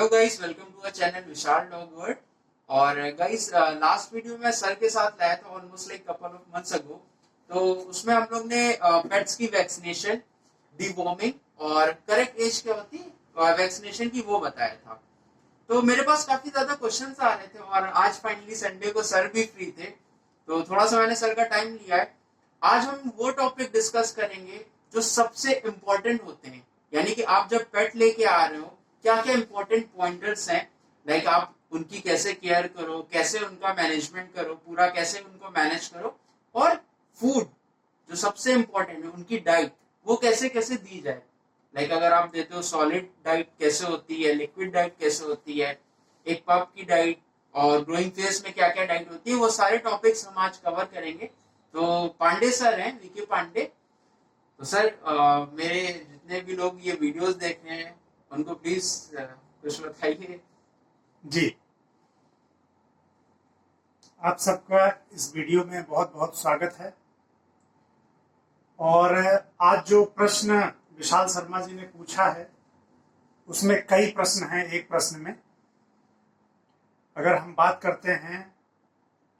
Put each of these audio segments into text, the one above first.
Hello guys, welcome to our channel Vishal dog world. और guys, last video में sir के साथ लाया था almost like couple of months ago. तो उसमें हम लोग ने पेट्स की वैक्सीनेशन, डिवॉर्मिंग और करेक्ट एज क्या होती है वैक्सीनेशन की वो बताया था। तो मेरे पास काफी ज्यादा क्वेश्चंस आ रहे थे और आज फाइनली संडे को सर भी फ्री थे, तो थोड़ा सा मैंने सर का टाइम लिया है। आज हम वो टॉपिक डिस्कस करेंगे जो सबसे इम्पोर्टेंट होते हैं, यानी कि आप जब पेट लेके आ रहे हो क्या क्या इंपॉर्टेंट पॉइंटर्स हैं। लाइक आप उनकी कैसे केयर करो, कैसे उनका मैनेजमेंट करो, पूरा कैसे उनको मैनेज करो, और फूड जो सबसे इम्पोर्टेंट है उनकी डाइट वो कैसे कैसे दी जाए। लाइक अगर आप देते हो सॉलिड डाइट कैसे होती है, लिक्विड डाइट कैसे होती है, एक पप की डाइट और ग्रोइंग फेज में क्या क्या डाइट होती है, वो सारे टॉपिक्स हम आज कवर करेंगे। तो पांडे सर हैं, विकी पांडे। तो सर, मेरे जितने भी लोग ये वीडियोस देख रहे हैं उनको प्लीज कुछ बताइए। जी, आप सबका इस वीडियो में बहुत बहुत स्वागत है। और आज जो प्रश्न विशाल शर्मा जी ने पूछा है उसमें कई प्रश्न हैं एक प्रश्न में। अगर हम बात करते हैं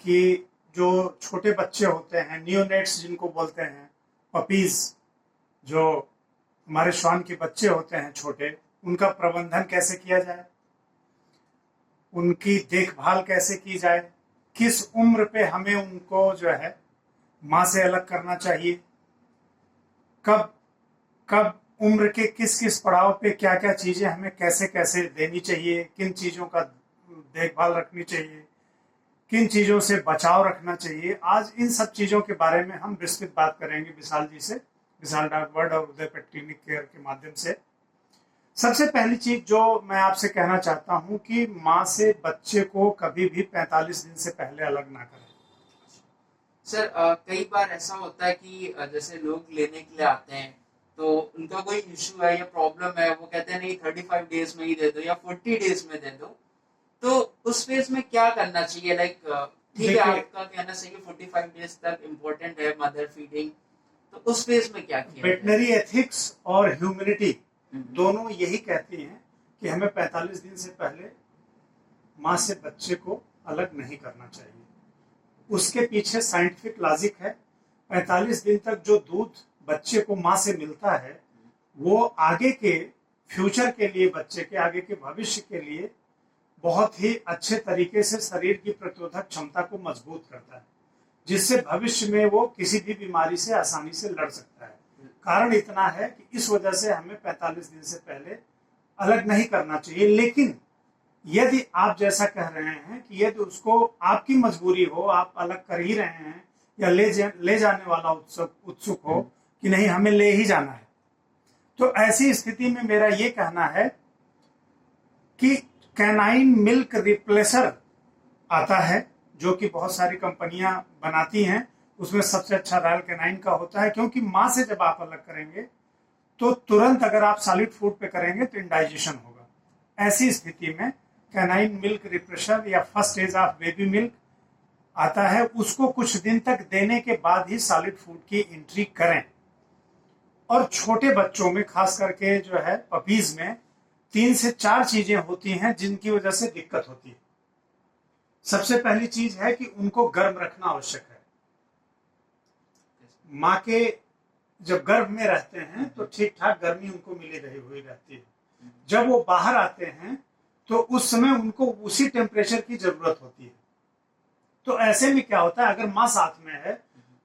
कि जो छोटे बच्चे होते हैं, नियोनेट्स जिनको बोलते हैं, पपीज, जो हमारे श्वान के बच्चे होते हैं छोटे, उनका प्रबंधन कैसे किया जाए, उनकी देखभाल कैसे की जाए, किस उम्र पे हमें उनको जो है माँ से अलग करना चाहिए, कब कब उम्र के किस किस पड़ाव पे क्या क्या चीजें हमें कैसे कैसे देनी चाहिए, किन चीजों का देखभाल रखनी चाहिए, किन चीजों से बचाव रखना चाहिए। आज इन सब चीजों के बारे में हम विस्तृत बात करेंगे विशाल जी से, विशाल डॉग वर्ल्ड और उदय पेट क्लिनिक केयर के माध्यम से। सबसे पहली चीज जो मैं आपसे कहना चाहता हूं कि माँ से बच्चे को कभी भी 45 दिन से पहले अलग ना करें। सर, कई बार ऐसा होता है कि जैसे लोग लेने के लिए आते हैं तो उनका कोई इशू है या प्रॉब्लम है, वो कहते हैं नहीं 35 डेज में ही दे दो या 40 डेज में दे दो। तो उस फेज में क्या करना चाहिए? लाइक ठीक है, आपका कहना सही है 45 डेज तक इम्पोर्टेंट है मदर फीडिंग, तो उस फेज में क्या किया? वेटनरी एथिक्स और ह्यूमैनिटी दोनों यही कहती हैं कि हमें 45 दिन से पहले माँ से बच्चे को अलग नहीं करना चाहिए। उसके पीछे साइंटिफिक लॉजिक है। 45 दिन तक जो दूध बच्चे को माँ से मिलता है वो आगे के फ्यूचर के लिए, बच्चे के आगे के भविष्य के लिए बहुत ही अच्छे तरीके से शरीर की प्रतिरोधक क्षमता को मजबूत करता है, जिससे भविष्य में वो किसी भी बीमारी से आसानी से लड़ सकता है। कारण इतना है कि इस वजह से हमें 45 दिन से पहले अलग नहीं करना चाहिए। लेकिन यदि आप जैसा कह रहे हैं कि यदि उसको आपकी मजबूरी हो, आप अलग कर ही रहे हैं, या ले जाने वाला उत्सुक हो कि नहीं हमें ले ही जाना है, तो ऐसी स्थिति में मेरा ये कहना है कि कैनाइन मिल्क रिप्लेसर आता है जो कि बहुत सारी कंपनियां बनाती हैं। उसमें सबसे अच्छा रॉयल कैनाइन का होता है, क्योंकि माँ से जब आप अलग करेंगे तो तुरंत अगर आप सॉलिड फूड पे करेंगे तो इंडाइजेशन होगा। ऐसी स्थिति में कैनाइन मिल्क रिप्रेशर या first age of baby milk आता है, उसको कुछ दिन तक देने के बाद ही सॉलिड फूड की एंट्री करें। और छोटे बच्चों में खास करके जो है पपीज में 3 से 4 चीजें होती हैं जिनकी वजह से दिक्कत होती है। सबसे पहली चीज है कि उनको गर्म रखना आवश्यक है। माँ के जब गर्भ में रहते हैं तो ठीक ठाक गर्मी उनको मिली रही हुई रहती है। जब वो बाहर आते हैं तो उस समय उनको उसी टेम्परेचर की जरूरत होती है। तो ऐसे में क्या होता है, अगर माँ साथ में है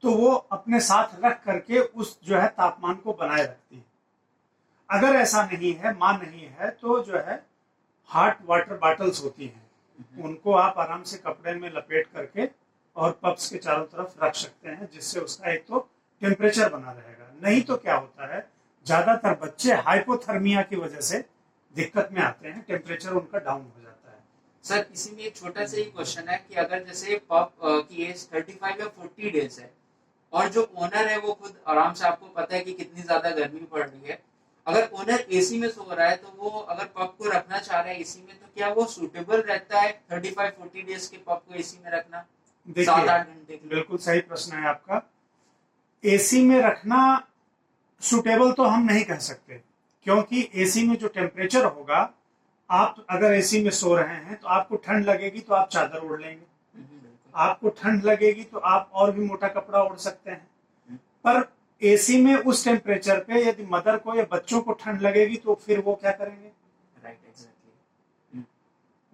तो वो अपने साथ रख करके उस जो है तापमान को बनाए रखती है। अगर ऐसा नहीं है, माँ नहीं है, तो जो है हॉट वाटर बॉटल्स होती हैं, उनको आप आराम से कपड़े में लपेट करके और पप्स के चारों तरफ रख सकते हैं, जिससे उसका एक तो टेम्परेचर बना रहेगा। नहीं तो क्या होता है, ज्यादातर बच्चे हाइपोथर्मिया की वजह से दिक्कत में आते हैं, टेम्परेचर उनका डाउन हो जाता है। सर, इसी में एक छोटा सा ही क्वेश्चन है कि अगर जैसे पप की एज 35 या 40 डेज है और जो ओनर है वो खुद आराम से, आपको पता है कि कितनी ज्यादा गर्मी पड़ रही है, अगर ओनर एसी में सो रहा है तो वो अगर पप को रखना चाह रहा है एसी में, तो क्या वो सूटेबल रहता है 35-40 डेज के पप को एसी में रखना? 7-8 घंटे के लिए। बिल्कुल सही प्रश्न है आपका। एसी में रखना सुटेबल तो हम नहीं कह सकते, क्योंकि एसी में जो टेम्परेचर होगा आप अगर एसी में सो रहे हैं तो आपको ठंड लगेगी तो आप चादर ओढ़ लेंगे, बिल्कुल। आपको ठंड लगेगी तो आप और भी मोटा कपड़ा ओढ़ सकते हैं। पर एसी में उस टेम्परेचर पे यदि मदर को या बच्चों को ठंड लगेगी तो फिर वो क्या करेंगे? Right, exactly.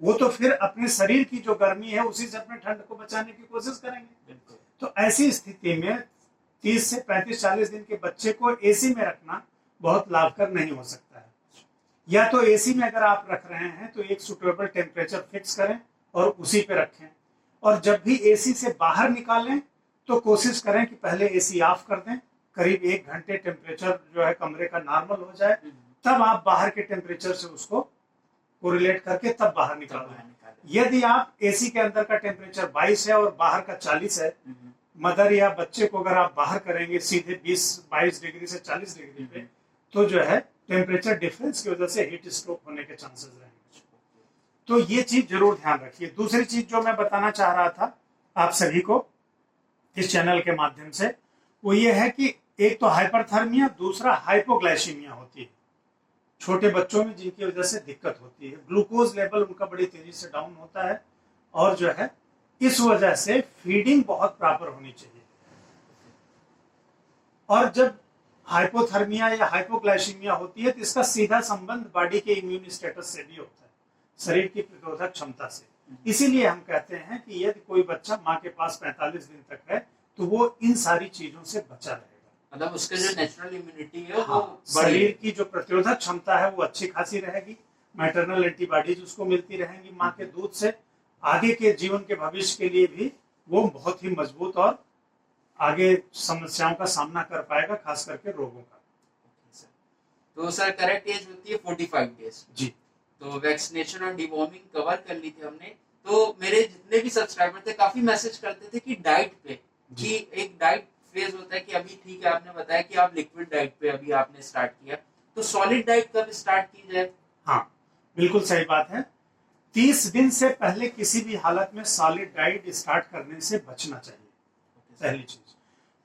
वो तो फिर अपने शरीर की जो गर्मी है उसी से अपने ठंड को बचाने की कोशिश करेंगे। बिल्कुल। तो ऐसी स्थिति में 30 से 35-40 दिन के बच्चे को एसी में रखना बहुत लाभकर नहीं हो सकता है। या तो एसी में अगर आप रख रहे हैं तो एक सुटेबल टेम्परेचर फिक्स करें और उसी पे रखें, और जब भी एसी से बाहर निकालें तो कोशिश करें कि पहले एसी ऑफ कर दें, करीब 1 घंटे टेम्परेचर जो है कमरे का नॉर्मल हो जाए, तब आप बाहर के टेम्परेचर से उसको कोरिलेट करके तब बाहर निकालें। यदि आप एसी के अंदर का टेम्परेचर 22 है और बाहर का 40 है, मदर या बच्चे को अगर आप बाहर करेंगे सीधे 20-22 डिग्री से 40 डिग्री पे, तो जो है टेम्परेचर डिफरेंस की वजह से हीट स्ट्रोक होने के चांसेस रहेंगे। तो ये चीज जरूर ध्यान रखिए। दूसरी चीज जो मैं बताना चाह रहा था आप सभी को इस चैनल के माध्यम से, वो ये है कि एक तो हाइपरथर्मिया, दूसरा हाइपोग्लाइसीमिया होती है छोटे बच्चों में, जिनकी वजह से दिक्कत होती है। ग्लूकोज लेवल उनका बड़ी तेजी से डाउन होता है और जो है इस वजह से फीडिंग बहुत प्रॉपर होनी चाहिए। और जब हाइपोथर्मिया या हाइपोग्लाइसीमिया होती है तो इसका सीधा संबंध बॉडी के इम्यून स्टेटस से भी होता है, शरीर की प्रतिरोधक क्षमता से। इसीलिए हम कहते हैं कि यदि कोई बच्चा माँ के पास 45 दिन तक है तो वो इन सारी चीजों से बचा रहेगा। मतलब उसके जो नेचुरल इम्यूनिटी है वो शरीर की जो प्रतिरोधक क्षमता है वो अच्छी खासी रहेगी, मैटरनल एंटीबॉडीज उसको मिलती रहेंगी माँ के दूध से। आगे के जीवन के भविष्य के लिए भी वो बहुत ही मजबूत और आगे समस्याओं का सामना कर पाएगा, खास करके रोगों का। तो सर करेक्ट एज होती है 45 डेज जी। तो वैक्सीनेशन और डिवॉर्मिंग कवर कर ली थी हमने। तो मेरे जितने भी सब्सक्राइबर थे काफी मैसेज करते थे कि डाइट पे, कि एक डाइट फेज होता है कि अभी ठीक है आपने बताया कि आप लिक्विड डाइट पे अभी आपने स्टार्ट किया, तो सॉलिड डाइट कब स्टार्ट की जाए? हाँ, बिल्कुल सही बात है। 30 दिन से पहले किसी भी हालत में सॉलिड डाइट स्टार्ट करने से बचना चाहिए, पहली चीज।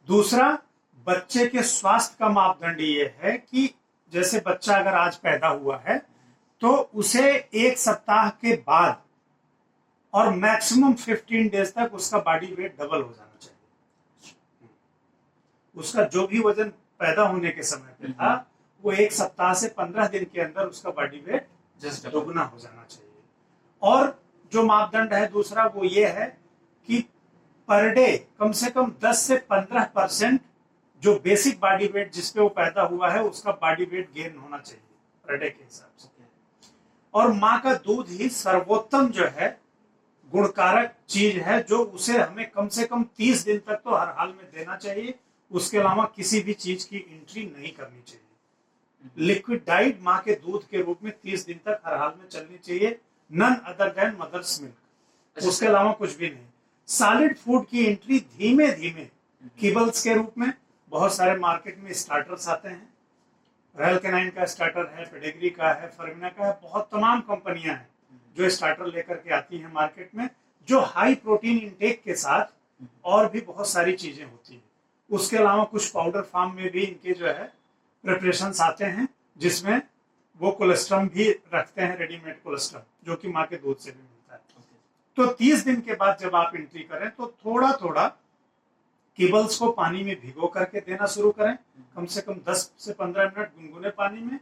दूसरा, बच्चे के स्वास्थ्य का मापदंड ये है कि जैसे बच्चा अगर आज पैदा हुआ है तो उसे 1 सप्ताह के बाद और मैक्सिमम 15 डेज तक उसका बॉडी वेट डबल हो जाना चाहिए। उसका जो भी वजन पैदा होने के समय पे था वो 1 सप्ताह से 15 दिन के अंदर उसका बॉडी वेट दोगुना हो जाना चाहिए। और जो मापदंड है दूसरा वो ये है कि पर डे कम से कम 10 से 15% जो बेसिक बॉडी वेट जिसपे वो पैदा हुआ है उसका बॉडी वेट गेन होना चाहिए पर डे के हिसाब से। और माँ का दूध ही सर्वोत्तम जो है गुणकारक चीज है जो उसे हमें कम से कम 30 दिन तक तो हर हाल में देना चाहिए। उसके अलावा किसी भी चीज की एंट्री नहीं करनी चाहिए। लिक्विड डाइट माँ के दूध के रूप में 30 दिन तक हर हाल में चलनी चाहिए, none other than mother's milk, उसके अलावा कुछ भी नहीं। सॉलिड फूड की एंट्री धीमे धीमे किबल्स के रूप में, बहुत सारे मार्केट में स्टार्टर्स आते हैं, रॉयल कैनाइन का स्टार्टर है, पेडिग्री का है, फर्मिना का है, बहुत तमाम कंपनियां हैं जो स्टार्टर लेकर के आती हैं मार्केट में, जो हाई प्रोटीन इंटेक के साथ और भी बहुत सारी चीजें होती हैं। उसके अलावा कुछ पाउडर फॉर्म में भी इनके जो है प्रिपरेशंस आते हैं जिसमें वो कोलेस्ट्रम भी रखते हैं, रेडीमेड कोलेस्ट्रम जो कि माँ के दूध से भी मिलता है। तो 30 दिन के बाद जब आप एंट्री करें तो थोड़ा थोड़ा केबल्स को पानी में भिगो करके देना शुरू करें, कम से कम 10 से 15 मिनट गुनगुने पानी में,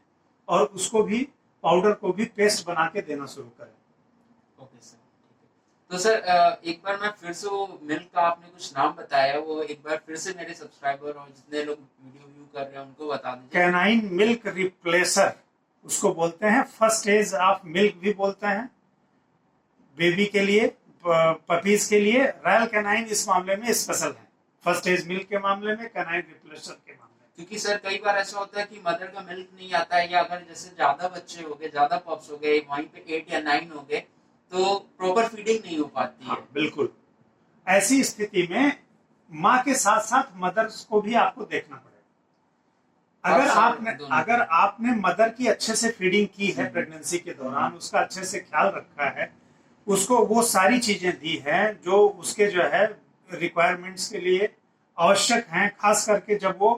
और उसको भी पाउडर को भी पेस्ट बना के देना शुरू करें। ओके सर, तो सर एक बार मैं फिर से वो मिल्क का आपने कुछ नाम बताया, वो एक बार फिर से मेरे सब्सक्राइबर और जितने लोग वीडियो व्यू कर रहे हैं उनको बता दीजिए। कैनाइन मिल्क रिप्लेसर उसको बोलते हैं, फर्स्ट एज ऑफ मिल्क भी बोलते हैं बेबी के लिए, पपीज के लिए। रॉयल कैनाइन इस मामले में स्पेशल है, फर्स्ट एज मिल्क के मामले में, कैनाइन रिप्लेसर के मामले में। क्योंकि सर कई बार ऐसा होता है कि मदर का मिल्क नहीं आता है, या अगर जैसे ज्यादा बच्चे हो गए, ज्यादा पप्स हो गए, वहीं पे 8 या 9 हो गए, तो प्रॉपर फीडिंग नहीं हो पाती है। बिल्कुल, ऐसी स्थिति में माँ के साथ साथ मदर्स को भी आपको देखना पड़ेगा। अगर आपने मदर की अच्छे से फीडिंग की है प्रेगनेंसी के दौरान, उसका अच्छे से ख्याल रखा है, उसको वो सारी चीजें दी हैं जो उसके जो है रिक्वायरमेंट्स के लिए आवश्यक हैं, खास करके जब वो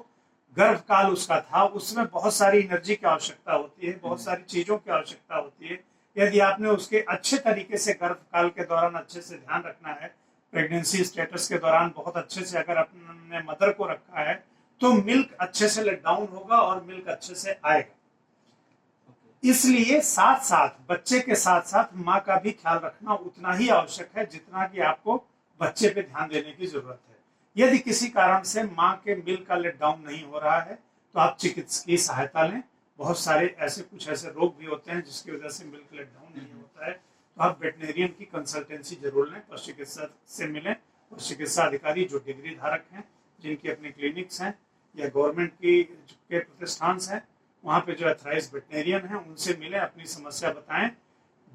गर्भकाल उसका था, उसमें बहुत सारी एनर्जी की आवश्यकता होती है, बहुत सारी चीजों की आवश्यकता होती है, यदि आपने उसके अच्छे तरीके से गर्भकाल के दौरान अच्छे से ध्यान रखना है, प्रेगनेंसी स्टेटस के दौरान बहुत अच्छे से अगर आपने मदर को रखा है, तो मिल्क अच्छे से लेट डाउन होगा और मिल्क अच्छे से आएगा। इसलिए साथ साथ बच्चे के साथ साथ माँ का भी ख्याल रखना उतना ही आवश्यक है जितना कि आपको बच्चे पे ध्यान देने की जरूरत है। यदि किसी कारण से माँ के मिल्क का लेट डाउन नहीं हो रहा है तो आप चिकित्सक की सहायता लें। बहुत सारे ऐसे रोग भी होते हैं जिसकी वजह से मिल्क लेट डाउन नहीं होता है, तो आप वेटनेरियन की कंसल्टेंसी जरूर लें, पशु चिकित्सक से मिलें। पशु चिकित्सा अधिकारी जो डिग्री धारक हैं, जिनकी अपनी क्लिनिक्स हैं या गवर्नमेंट की के प्रतिष्ठान हैं, वहाँ पे जो अथराइज वेटनेरियन हैं उनसे मिलें, अपनी समस्या बताएं।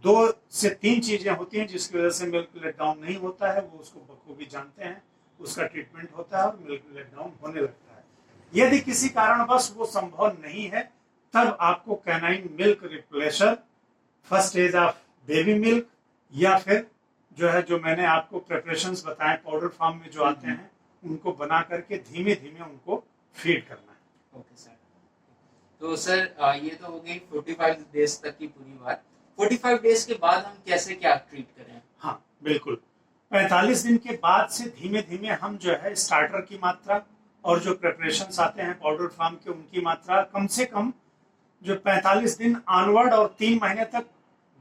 2 से 3 चीजें होती हैं जिसकी वजह से मिल्क लेट डाउन नहीं होता है, वो उसको बखूबी जानते हैं, उसका ट्रीटमेंट होता है और मिल्क लेट डाउन होने लगता है। यदि किसी कारणवश वो संभव नहीं है तब आपको canine milk replacer, first stage of baby milk, या फिर जो मैंने आपको प्रिपरेशंस बताएं पाउडर फॉर्म में जो आते हैं, उनको बना करके धीमे धीमे उनको फीड करना है। Okay sir. तो सर ये तो हो गई 45 डेज तक की पूरी बात। 45 डेज के बाद हम कैसे क्या ट्रीट करें? हाँ बिल्कुल, 45 दिन के बाद से धीमे धीमे हम स्टार्टर की मात्रा और जो प्रिपरेशंस आते हैं पाउडर फॉर्म के, उनकी मात्रा कम से कम 45 दिन ऑनवर्ड और 3 महीने तक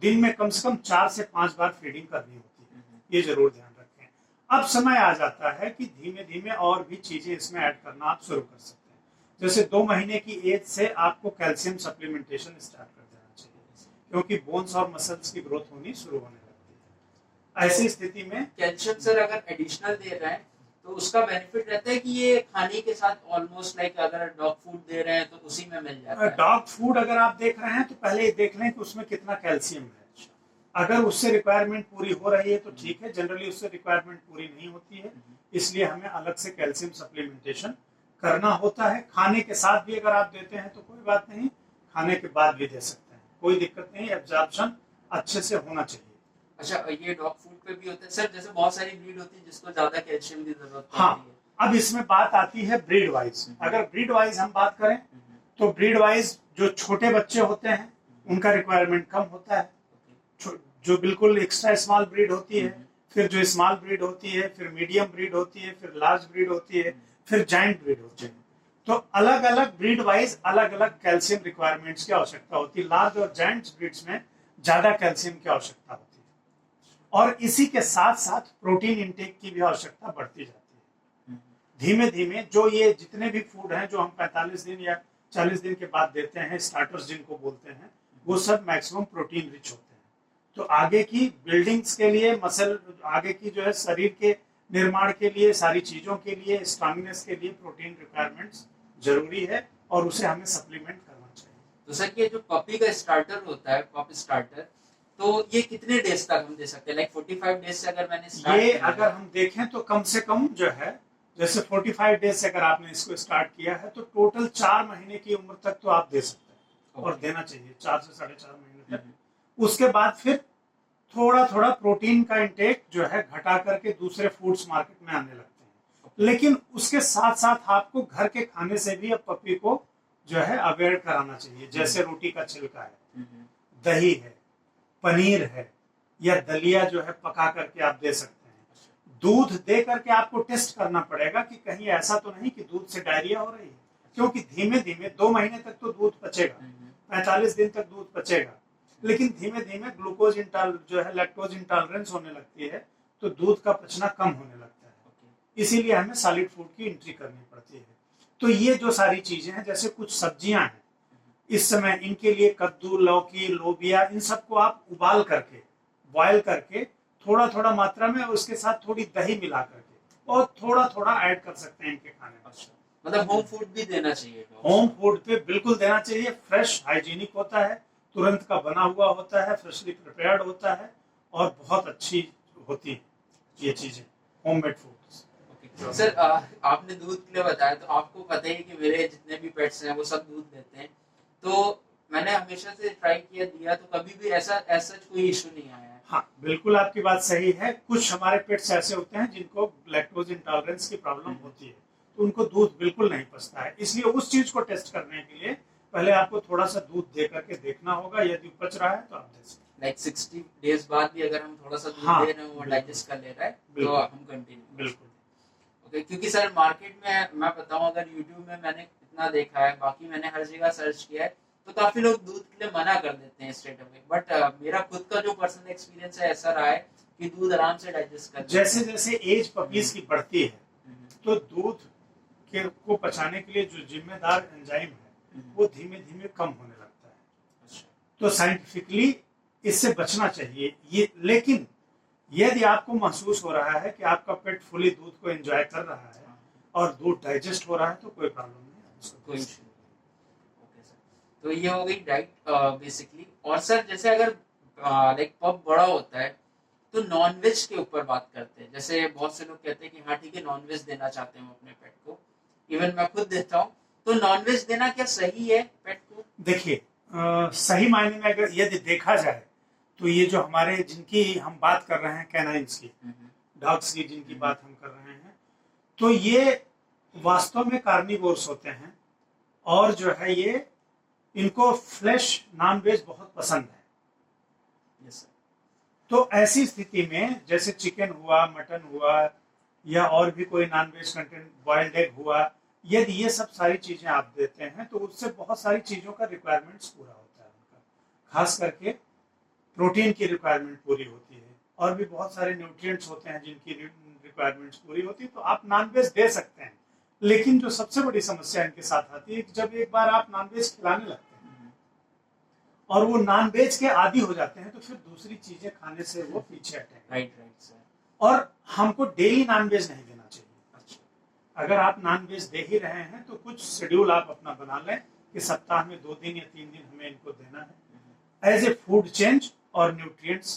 दिन में कम से कम 4 से 5 बार फीडिंग करनी होती है। ये जरूर ध्यान रखें। अब समय आ जाता है कि धीमे धीमे और भी चीजें इसमें ऐड करना आप शुरू कर सकते हैं। जैसे 2 महीने की एज से आपको कैल्शियम सप्लीमेंटेशन स्टार्ट कर देना चाहिए, क्योंकि बोन्स और मसल्स की ग्रोथ होनी शुरू होने लगती है। ऐसी स्थिति में कैल्शियम सर अगर एडिशनल दे रहे हैं तो उसका बेनिफिट रहता है कि ये खाने के साथ ऑलमोस्ट लाइक अगर डॉग फूड दे रहे हैं तो उसी में मिल जाता है। डॉग फूड अगर आप देख रहे हैं तो पहले देख लें कि उसमें कितना कैल्शियम है। अगर उससे रिक्वायरमेंट पूरी हो रही है तो ठीक है, जनरली उससे रिक्वायरमेंट पूरी नहीं होती है, इसलिए हमें अलग से कैल्शियम सप्लीमेंटेशन करना होता है। खाने के साथ भी अगर आप देते हैं तो कोई बात नहीं, खाने के बाद भी दे सकते हैं, कोई दिक्कत नहीं, एब्जॉर्प्शन अच्छे से होना चाहिए। अच्छा, ये डॉग फूड पे भी होता है सर? जैसे बहुत सारी ब्रीड होती है जिसको ज्यादा कैल्शियम की जरूरत पड़ती है। हाँ, अब इसमें बात आती है ब्रीड वाइज। अगर ब्रीड वाइज हम बात करें तो ब्रीड वाइज जो छोटे बच्चे होते हैं उनका रिक्वायरमेंट कम होता है। जो बिल्कुल एक्स्ट्रा स्मॉल ब्रीड होती है, फिर जो स्मॉल ब्रीड होती है, फिर मीडियम ब्रीड होती है, फिर लार्ज ब्रीड होती है, फिर जाइंट ब्रीड होती है। तो अलग अलग ब्रीड वाइज अलग अलग कैल्शियम रिक्वायरमेंट्स की आवश्यकता होती है। लार्ज और जाइंट ब्रीड्स में ज्यादा कैल्शियम की आवश्यकता होती है और इसी के साथ साथ प्रोटीन इंटेक की भी आवश्यकता बढ़ती जाती है। धीमे धीमे जो ये जितने भी फूड हैं जो हम 45 दिन या 40 दिन के बाद देते हैं, स्टार्टर्स जिनको बोलते हैं, वो सब मैक्सिमम प्रोटीन रिच होते हैं। तो आगे की बिल्डिंग्स के लिए, मसल आगे की शरीर के निर्माण के लिए, सारी चीजों के लिए, स्ट्रांगनेस के लिए प्रोटीन रिक्वायरमेंट्स जरूरी है और उसे हमें सप्लीमेंट करना चाहिए। तो सर ये जो पपी का स्टार्टर होता है, पप स्टार्टर, तो ये कितने डेज तक हम दे सकते हैं? लाइक 45 डेज से अगर मैंने स्टार्ट ये अगर हम देखें तो कम से कम जैसे 45 डेज से अगर आपने इसको स्टार्ट किया है तो टोटल 4 महीने की उम्र तक तो आप दे सकते हैं और देना चाहिए, 4 से 4.5 महीने तक। उसके बाद फिर थोड़ा थोड़ा प्रोटीन का इंटेक घटा करके दूसरे फूड्स मार्केट में आने लगते हैं। लेकिन उसके साथ साथ आपको घर के खाने से भी अब पपी को अवेयर कराना चाहिए। जैसे रोटी का छिलका है, दही है, पनीर है, या दलिया पका करके आप दे सकते हैं। दूध दे करके आपको टेस्ट करना पड़ेगा कि कहीं ऐसा तो नहीं कि दूध से डायरिया हो रही है, क्योंकि धीमे धीमे 2 महीने तक तो दूध पचेगा, 45 दिन तक दूध पचेगा, लेकिन धीमे धीमे ग्लूकोज लैक्टोज इंटॉलरेंस होने लगती है तो दूध का पचना कम होने लगता है। इसीलिए हमें सॉलिड फूड की एंट्री करनी पड़ती है। तो ये जो सारी चीजें हैं, जैसे कुछ सब्जियां हैं इस समय, इनके लिए कद्दू, लौकी, लोबिया, इन सबको आप उबाल करके, बॉयल करके थोड़ा थोड़ा मात्रा में, उसके साथ थोड़ी दही मिला करके और थोड़ा थोड़ा ऐड कर सकते हैं इनके खाने में। मतलब होम फूड भी देना चाहिए? होम फूड पे बिल्कुल देना चाहिए। फ्रेश, हाइजीनिक होता है, तुरंत का बना हुआ होता है, फ्रेशली प्रिपेयर्ड होता है और बहुत अच्छी होती है ये चीजें, होममेड फूड। सर आपने दूध के लिए बताया, तो आपको पता ही कि मेरे जितने भी पेट्स हैं वो सब दूध देते हैं, तो मैंने हमेशा से ट्राई किया, दिया, तो कभी भी ऐसा कोई इशू नहीं आया है। हाँ बिल्कुल, आपकी बात सही है। कुछ हमारे पेट्स ऐसे होते हैं जिनको लैक्टोज इंटॉलरेंस की प्रॉब्लम होती है, तो उनको दूध बिल्कुल नहीं पचता है। इसलिए उस चीज को टेस्ट करने के लिए पहले आपको थोड़ा सा दूध दे करके देखना होगा, यदि पच रहा है तो आप दे सकते हैं। लाइक 60 डेज बाद भी अगर हम थोड़ा सा दूध हाँ, दे रहे हैं, वो डाइजेस्ट कर ले रहा है, तो बिल्कुल। हम कंटिन्यू। बिल्कुल। ओके, क्योंकि सर मार्केट में मैं बताऊं, अगर यूट्यूब में मैंने इतना देखा है, बाकी मैंने हर जगह सर्च किया है, तो काफी लोग दूध के लिए मना कर देते हैं स्ट्रेट अवे, बट मेरा खुद का जो पर्सनल एक्सपीरियंस है ऐसा रहा है कि दूध आराम से डाइजेस्ट कर जैसे जैसे एज पपीज की बढ़ती है, तो दूध के को पचाने के लिए जो जिम्मेदार एंजाइम है वो धीमे धीमे कम होने लगता है। अच्छा। तो साइंटिफिकली इससे बचना चाहिए ये, लेकिन यदि आपको महसूस हो रहा है कि आपका पेट फुली दूध को एंजॉय कर रहा है और दूध डाइजेस्ट हो रहा है, तो कोई प्रॉब्लम नहीं है, कोई इशू नहीं। ओके सर, तो ये हो गई डाइट बेसिकली। और सर जैसे अगर लाइक पप बड़ा होता है, तो नॉनवेज के ऊपर बात करते हैं। जैसे बहुत से लोग कहते हैं कि हाँ ठीक है, नॉनवेज देना चाहते हैं अपने पेट को, इवन मैं खुद देता हूँ, तो नॉनवेज देना क्या सही है पेट को? देखिए, सही मायने में अगर यदि देखा जाए, तो ये जो हमारे जिनकी हम बात कर रहे हैं, कैनाइंस की, डॉग्स की जिनकी बात हम कर रहे हैं, तो ये वास्तव में कार्निवोर्स होते हैं, और जो है ये इनको फ्लैश नॉनवेज बहुत पसंद है। Yes sir. तो ऐसी स्थिति में जैसे चिकन हुआ, मटन हुआ, या और भी कोई नॉनवेज कंटेंट, बॉइल्ड एग हुआ, यदि ये सब सारी चीजें आप देते हैं, तो उससे बहुत सारी चीजों का रिक्वायरमेंट्स पूरा होता है उनका, खास करके प्रोटीन की रिक्वायरमेंट पूरी होती है, और भी बहुत सारे न्यूट्रिएंट्स होते हैं जिनकी रिक्वायरमेंट्स पूरी होती है। तो आप नॉनवेज दे सकते हैं, लेकिन जो सबसे बड़ी समस्या इनके साथ आती है कि जब एक बार आप नॉनवेज खिलाने लगते हैं और वो नॉनवेज के आदी हो जाते हैं, तो फिर दूसरी चीजें खाने से वो पीछे हटेंगे। Right right sir. और हमको डेली नॉनवेज नहीं देना चाहिए। अच्छा। अगर आप नॉनवेज दे ही रहे हैं, तो कुछ शेड्यूल आप अपना बना लें कि सप्ताह में 2 दिन या 3 दिन हमें इनको देना है, एज ए फूड चेंज और न्यूट्रिएंट्स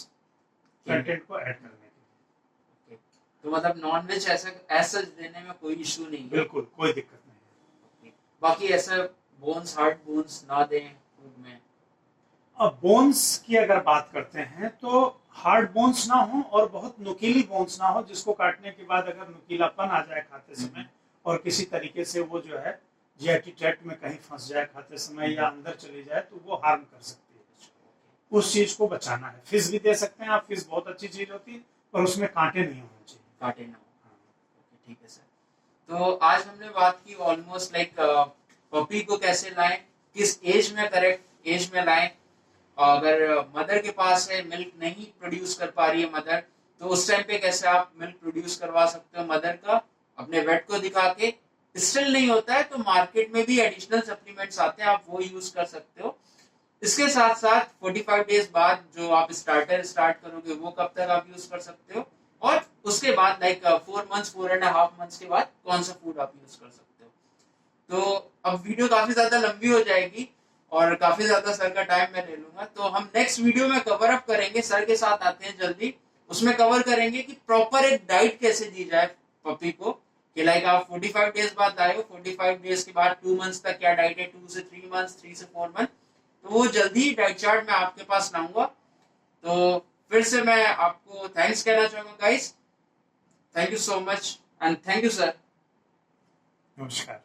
कंटेंट को ऐड करने के लिए। तो मतलब नॉनवेज ऐसा देने में कोई इशू नहीं है? बिल्कुल, कोई दिक्कत नहीं है। बाकी ऐसा बोन्स, हार्ड बोन्स ना दें फूड में? अब बोन्स की अगर बात करते हैं, तो हार्ड बोन्स ना हो और बहुत नुकीली बोन्स ना हो, जिसको काटने के बाद अगर नुकीलापन आ जाए खाते समय, और किसी तरीके से वो जो है जीआईटी ट्रैक्ट में कहीं फंस जाए खाते समय, या अंदर चली जाए, तो वो हार्म कर सकती है। उस चीज को बचाना है। फिश भी दे सकते हैं आप, फिश बहुत अच्छी चीज होती है, पर उसमें कांटे नहीं होने चाहिए। कांटे ना हो। ठीक है सर। तो आज हमने बात की ऑलमोस्ट लाइक पपी को कैसे लाएं, किस एज में, करेक्ट एज में लाएं। अगर मदर के पास है, मिल्क नहीं प्रोड्यूस कर पा रही है मदर, तो उस टाइम पे कैसे आप मिल्क प्रोड्यूस करवा सकते हो मदर का, अपने वेट को दिखा के। स्टिल नहीं होता है तो मार्केट में भी एडिशनल सप्लीमेंट्स आते हैं, आप वो यूज कर सकते हो। इसके साथ साथ 45 डेज बाद जो आप स्टार्टर स्टार्ट करोगे, वो कब तक आप यूज कर सकते हो, और उसके बाद लाइक 4 मंथ्स, 4.5 मंथ्स के बाद कौन सा फूड आप यूज कर सकते हो। तो अब वीडियो काफी ज्यादा लंबी हो जाएगी और काफी ज्यादा सर का टाइम मैं ले लूंगा, तो हम नेक्स्ट वीडियो में कवर अप करेंगे। सर के साथ आते हैं जल्दी, उसमें कवर करेंगे कि प्रॉपर एक डाइट कैसे दी जाए पपी को, कि लाइक आप 45 डेज बाद आए हो, 45 डेज के बाद 2 मंथ्स तक क्या डाइट है, 2 से 3 मंथ्स, 3 से 4 मंथ, तो वो जल्दी डाइट चार्ट मैं आपके पास लाऊंगा। तो फिर से मैं आपको थैंक्स कहना चाहूंगा guys, thank you so much and thank you sir. नमस्कार।